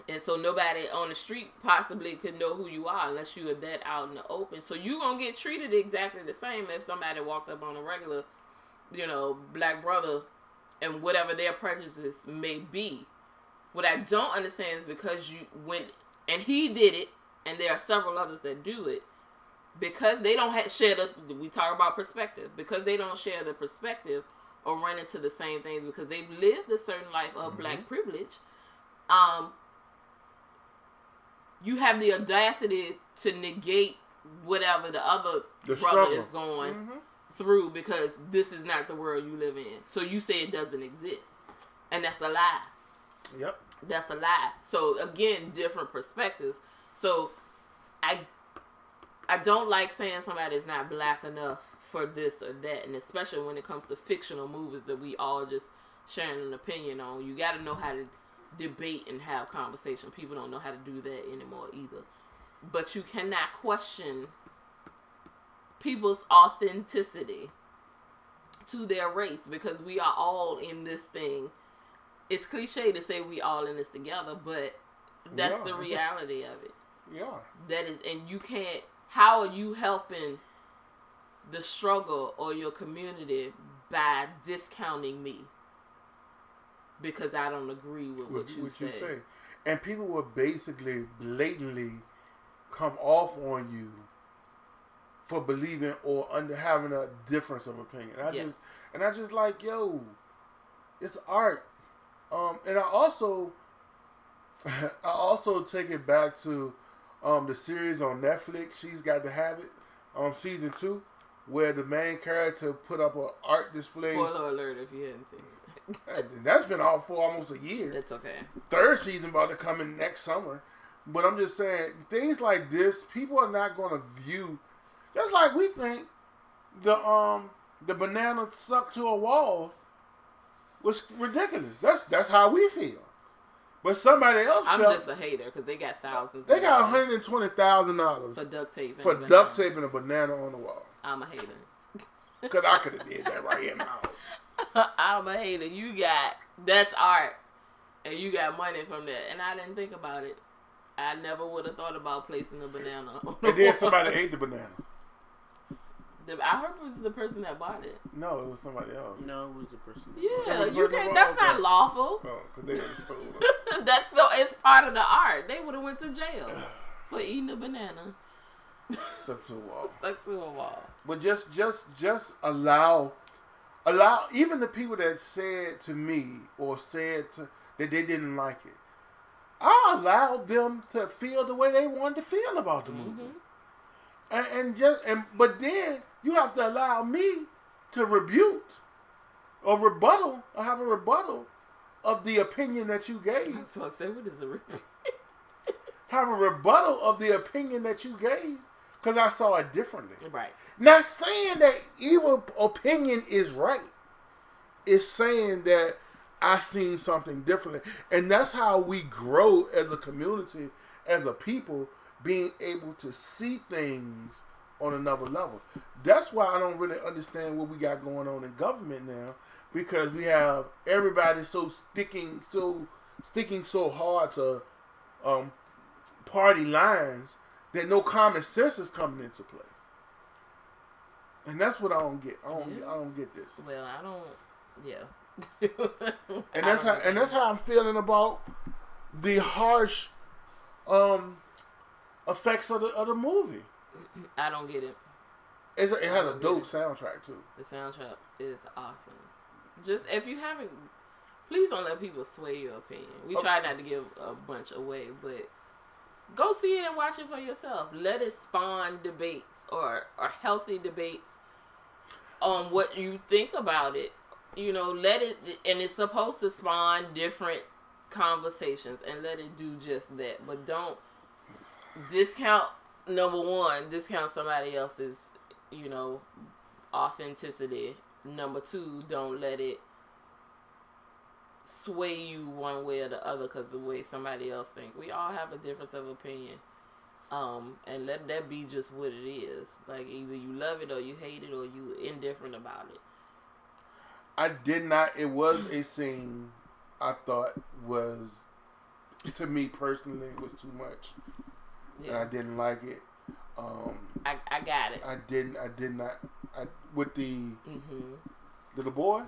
And so nobody on the street possibly could know who you are unless you are that out in the open. So you going to get treated exactly the same if somebody walked up on a regular, black brother and whatever their prejudices may be. What I don't understand is because you went, and he did it, and there are several others that do it, because they don't share we talk about perspective, because they don't share the perspective or run into the same things because they've lived a certain life of black privilege, you have the audacity to negate whatever the other brother struggle is going through because this is not the world you live in. So you say it doesn't exist. And that's a lie. Yep. That's a lie. So again, different perspectives. So I don't like saying somebody is not black enough for this or that, and especially when it comes to fictional movies that we all just sharing an opinion on. You got to know how to debate and have conversation. People don't know how to do that anymore either. But you cannot question people's authenticity to their race because we are all in this thing. It's cliche to say we all in this together, but that's the reality of it. Yeah. That is, and you can't, how are you helping the struggle or your community by discounting me? Because I don't agree with what you say. And people will basically blatantly come off on you for believing or having a difference of opinion. I just like, yo, it's art. And I also take it back to the series on Netflix, She's Got to Have It, season 2, where the main character put up an art display. Spoiler alert if you hadn't seen it. That's been out for almost a year. It's okay. 3rd season about to come in next summer. But I'm just saying, things like this, people are not going to view, just like we think the banana stuck to a wall was ridiculous. That's how we feel. But somebody else I'm just a hater because they got thousands. They got $120,000 for duct tape. For duct taping a banana on the wall. I'm a hater. Because I could have did that right here now. I'm a hater. That's art. And you got money from that. And I didn't think about it. I never would have thought about placing a banana on the And then wall. somebody ate the banana. I heard it was the person that bought it. No, it was somebody else. No, it was the person. Yeah, you can't. That's not lawful. Oh, because they stole it. It's part of the art. They would have went to jail for eating a banana. Stuck to a wall. Stuck to a wall. But just allow even the people that said to me or said that they didn't like it. I allowed them to feel the way they wanted to feel about the movie. But then you have to allow me to rebuke or rebuttal or have a rebuttal of the opinion that you gave. So I said, what is a rebuttal? Have a rebuttal of the opinion that you gave because I saw it differently. Right. Not saying that either opinion is right. It's saying that I seen something differently. And that's how we grow as a community, as a people, being able to see things on another level. That's why I don't really understand what we got going on in government now, because we have everybody sticking so hard to party lines that no common sense is coming into play. And that's what I don't get. I don't get this. Well, I don't. Yeah. And that's how I'm feeling about the harsh effects of the movie. I don't get it. It has a dope soundtrack too. The soundtrack is awesome. Just if you haven't, please don't let people sway your opinion. We try not to give a bunch away, but go see it and watch it for yourself. Let it spawn debates or healthy debates on what you think about it. Let it, and it's supposed to spawn different conversations, and let it do just that. But don't discount, number one, discount somebody else's, authenticity. Number two, don't let it sway you one way or the other because the way somebody else thinks. We all have a difference of opinion. And let that be just what it is. Like, either you love it or you hate it or you indifferent about it. I did not. It was a scene I thought was To me personally, it was too much. Yeah. And I didn't like it. I got it. I did not. With the little boy.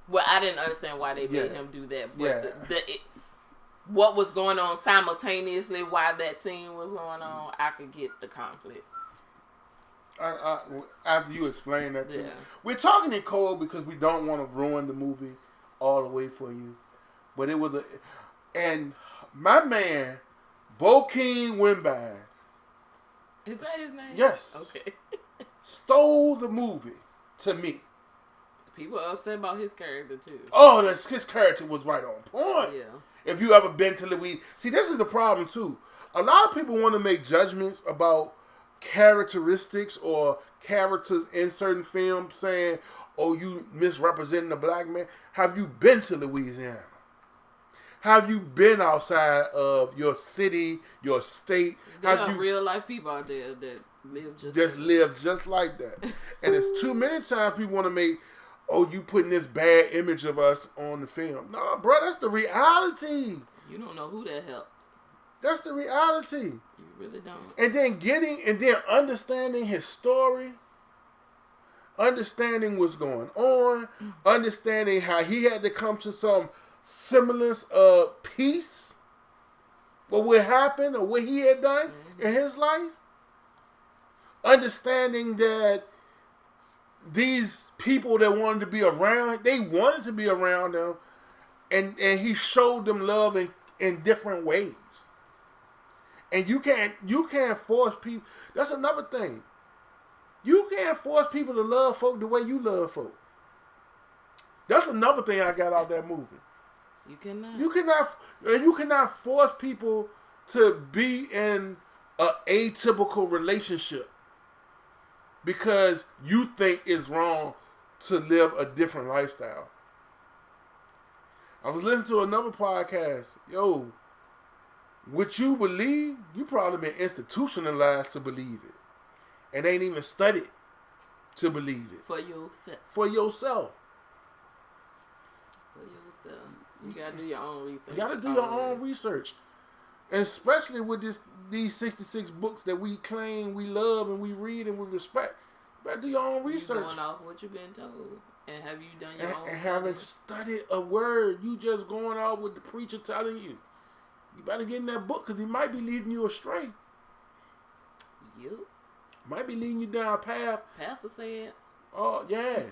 Well, I didn't understand why they made him do that. But what was going on simultaneously while that scene was going on, I could get the conflict. After you explain that to me, we're talking in code because we don't want to ruin the movie all the way for you. But it was and my man, Bokeem Woodbine. Is that his name? Yes. Okay. Stole the movie to me. People are upset about his character too. Oh, his character was right on point. Yeah. If you ever been to Louis, see, this is the problem too. A lot of people want to make judgments about characteristics or characters in certain films, saying, "Oh, you misrepresenting the black man." Have you been to Louisiana? Have you been outside of your city, your state? There are real life people out there that live just like that. And it's too many times we want to make, "Oh, you putting this bad image of us on the film." No, bro, that's the reality. You don't know who that helped. That's the reality. You really don't. And then understanding his story, understanding what's going on, understanding how he had to come to some semblance of peace, what would happen or what he had done in his life. Understanding that these people that wanted to be around, they wanted to be around him, and he showed them love in different ways. And you can't force people. That's another thing. You can't force people to love folk the way you love folk. That's another thing I got out of that movie. You cannot. You cannot force people to be in an atypical relationship because you think it's wrong to live a different lifestyle. I was listening to another podcast. Yo, what you believe, you probably been institutionalized to believe it. And ain't even studied to believe it. For yourself. For yourself. You gotta do your own research. You gotta do your own research. And especially with these 66 books that we claim we love and we read and we respect. You better do your own research. You're going off what you've been told. And have you done your own and haven't studied a word. You just going off with the preacher telling you. You better get in that book because he might be leading you astray. Yep. Might be leading you down a path. Pastor said. Oh, yeah.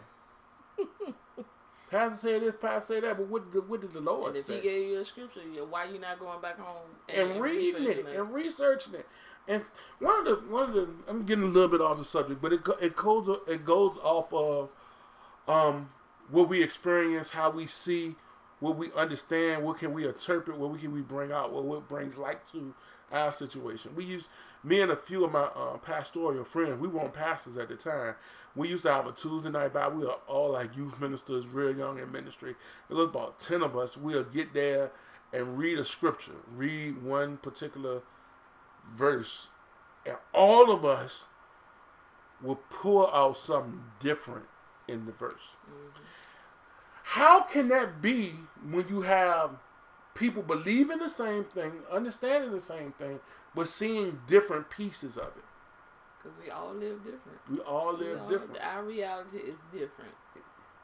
Pastor said this, pastor said that, but what did the Lord say? And if he gave you a scripture, why you not going back home and reading it and researching it? And one of the I'm getting a little bit off the subject, but it goes off of what we experience, how we see, what we understand, what can we interpret, what can we bring out, what brings light to our situation. Me and a few of my pastoral friends, we weren't pastors at the time. We used to have a Tuesday night Bible. We were all like youth ministers, real young in ministry. It was about 10 of us. We'll get there and read a scripture, read one particular verse, and all of us will pull out something different in the verse. Mm-hmm. How can that be when you have people believing the same thing, understanding the same thing, but seeing different pieces of it? Because we all live different. We all live different. Our reality is different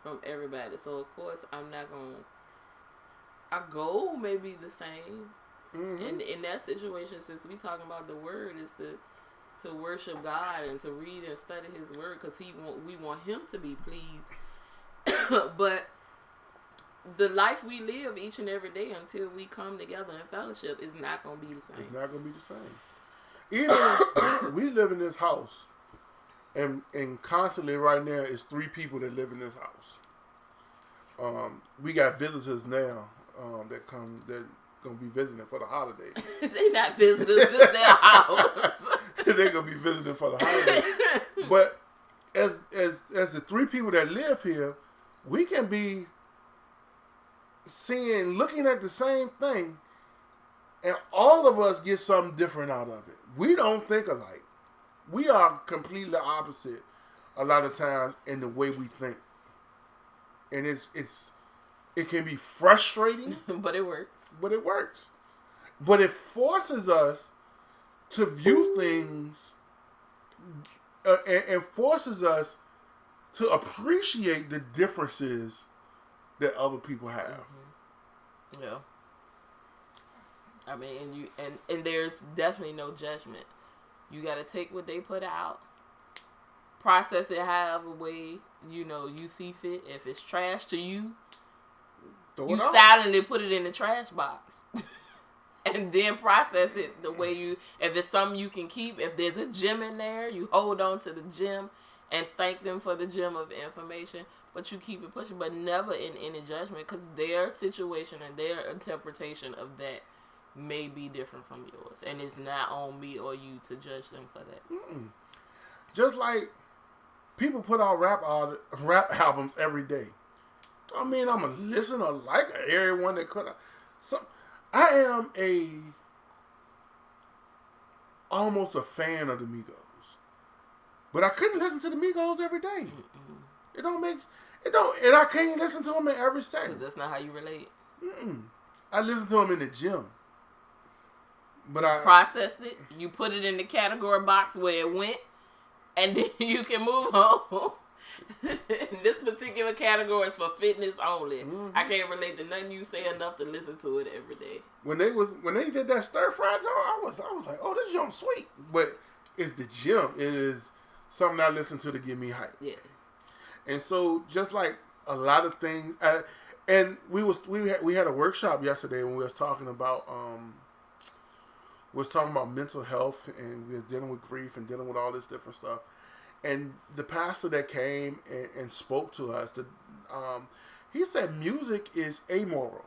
from everybody. So, of course, I'm not going to... Our goal may be the same. Mm-hmm. And in that situation, since we talking about the word, is to worship God and to read and study his word because we want him to be pleased. But the life we live each and every day until we come together in fellowship is not going to be the same. It's not going to be the same. Even we live in this house, and constantly right now it's 3 people that live in this house. We got visitors now that gonna be visiting for the holidays. They not visitors, it's their house. They're gonna be visiting for the holidays. But as the 3 people that live here, we can be looking at the same thing, and all of us get something different out of it. We don't think alike. We are completely opposite a lot of times in the way we think. And it can be frustrating. But it works. But it works. But it forces us to view things and forces us to appreciate the differences that other people have. Mm-hmm. Yeah. I mean, and there's definitely no judgment. You got to take what they put out, process it however way you see fit. If it's trash to you, you silently put it in the trash box. And then process it the way if it's something you can keep, if there's a gem in there, you hold on to the gem and thank them for the gem of information, but you keep it pushing, but never in any judgment, because their situation and their interpretation of that may be different from yours, and it's not on me or you to judge them for that. Mm-mm. Just like people put out rap albums every day. I mean, I'm a listener, like everyone that could. I am almost a fan of the Migos, but I couldn't listen to the Migos every day. It don't, and I can't listen to them in every second. That's not how you relate. I listen to them in the gym, but I processed it. You put it in the category box where it went, and then you can move on. This particular category is for fitness only. Mm-hmm. I can't relate to nothing you say enough to listen to it every day. When they did that stir fry joint, I was like, oh, this joint's sweet. But it's the gym. It is something I listen to get me hyped. Yeah. And so just like a lot of things, and we had a workshop yesterday when we was talking about mental health, and we was dealing with grief and dealing with all this different stuff. And the pastor that came and spoke to us, he said music is amoral.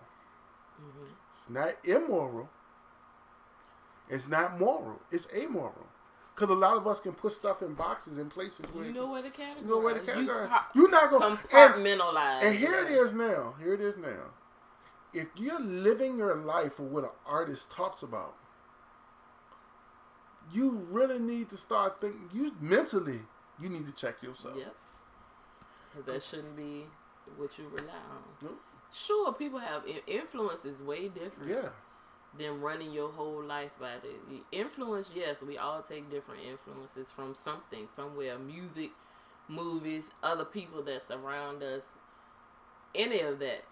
Mm-hmm. It's not immoral. It's not moral. It's amoral. Because a lot of us can put stuff in boxes in places where you know where the category. You know where the category. You're not going to compartmentalize. And here it is now. If you're living your life for what an artist talks about, you really need to start thinking. You need to check yourself. Yep. Because that shouldn't be what you rely on. Nope. Sure, people have influence is way different than running your whole life by the influence. Yes, we all take different influences from something, somewhere, music, movies, other people that surround us, any of that.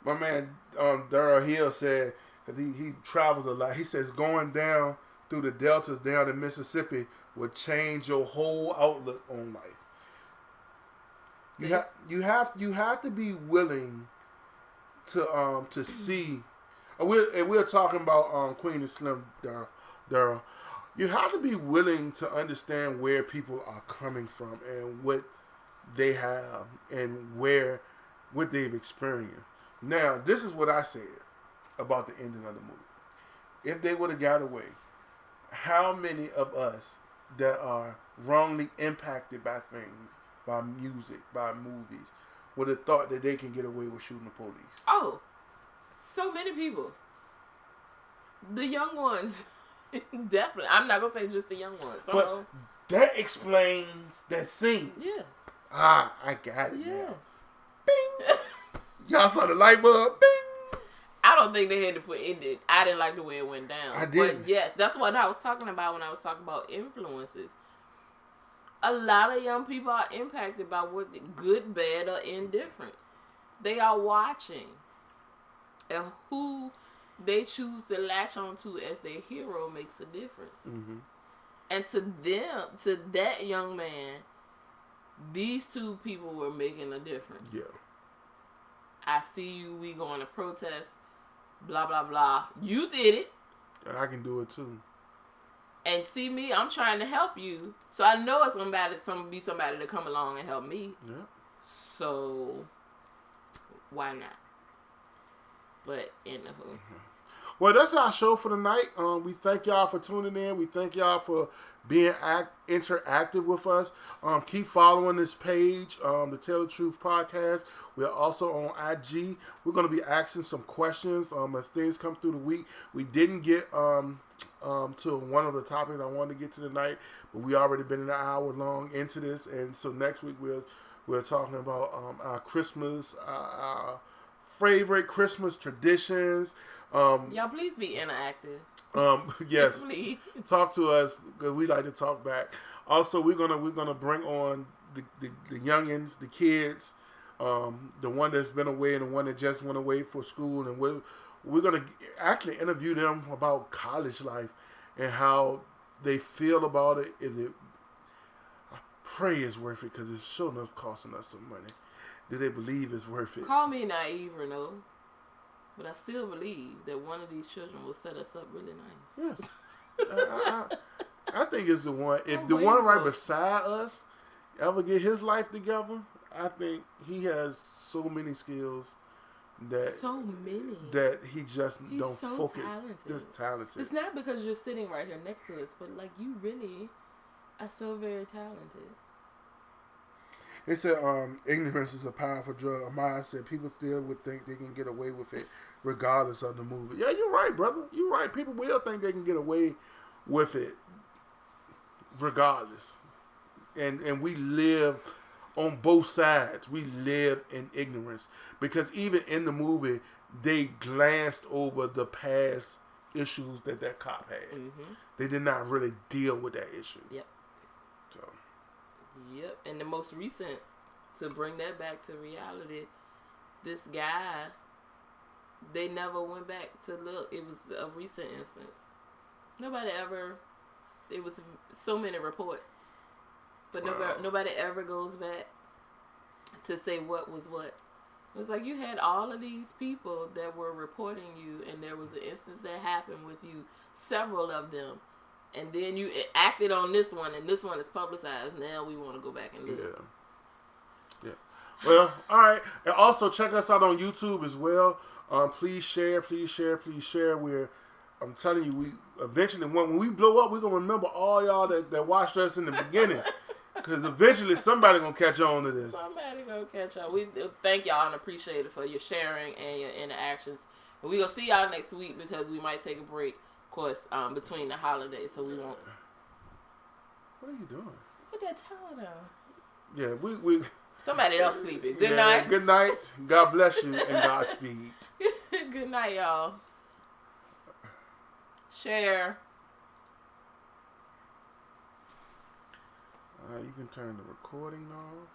My man Daryl Hill said that he travels a lot. He says going down through the deltas down in Mississippi will change your whole outlook on life. You have to be willing to see. We're talking about Queen and Slim, Daryl. You have to be willing to understand where people are coming from and what they have and what they've experienced. Now, this is what I said about the ending of the movie. If they would have got away, how many of us that are wrongly impacted by things, by music, by movies, would have thought that they can get away with shooting the police? Oh, so many people. The young ones, definitely. I'm not going to say just the young ones. But that explains that scene. Yes. I got it. Yes. Now. Bing. Y'all saw the light bulb. Bing. I don't think they had to put it. I didn't like the way it went down. I did. But yes, that's what I was talking about when I was talking about influences. A lot of young people are impacted by what good, bad, or indifferent. They are watching. And who they choose to latch onto as their hero makes a difference. Mm-hmm. And to that young man, these two people were making a difference. Yeah. I see you, we going to protest, blah, blah, blah. You did it. I can do it too. And see me, I'm trying to help you. So I know it's going to be somebody to come along and help me. Yeah. So, why not? But, anywho. Well, that's our show for tonight. We thank y'all for tuning in. We thank y'all for being interactive with us. Keep following this page, the Tell the Truth Podcast. We're also on IG. We're going to be asking some questions as things come through the week. We didn't get to one of the topics I wanted to get to tonight, but we already been an hour long into this, and so next we're talking about our Christmas, our favorite Christmas traditions. Y'all, please be interactive. Yes, Please. talk to us because we like to talk back. Also, we're gonna bring on the youngins, the kids, the one that's been away and the one that just went away for school, and we're gonna actually interview them about college life and how they feel about it. I pray it's worth it because it's sure enough costing us some money. Do they believe it's worth it? Call me naive or no, but I still believe that one of these children will set us up really nice. Yes. I think it's the one. If the one right beside us ever get his life together, I think he has so many skills that he just He's don't so focus. Talented. Just talented. It's not because you're sitting right here next to us, but like you really are so very talented. It said, ignorance is a powerful drug. Amaya said people still would think they can get away with it regardless of the movie. Yeah, you're right, brother. You're right. People will think they can get away with it regardless. And we live on both sides. We live in ignorance. Because even in the movie, they glanced over the past issues that cop had. Mm-hmm. They did not really deal with that issue. Yep. So. Yep. And the most recent, to bring that back to reality, this guy, they never went back to look. It was a recent instance. Nobody ever, it was so many reports, but nobody ever goes back to say what was what. It was like you had all of these people that were reporting you, and there was an instance that happened with you, several of them, and then you acted on this one, and this one is publicized. Now we want to go back and look. Yeah. Well, all right. And also check us out on YouTube as well. Please share. I'm telling you, we eventually when we blow up, we're gonna remember all y'all that watched us in the beginning. Because eventually somebody gonna catch on to this. Somebody gonna catch on. We thank y'all and appreciate it for your sharing and your interactions. And we gonna see y'all next week because we might take a break, of course, between the holidays. So we won't. What are you doing? Put that towel down. Yeah, we. Somebody else sleeping. Good night. Good night. God bless you and Godspeed. Good night, y'all. Share. You can turn the recording off.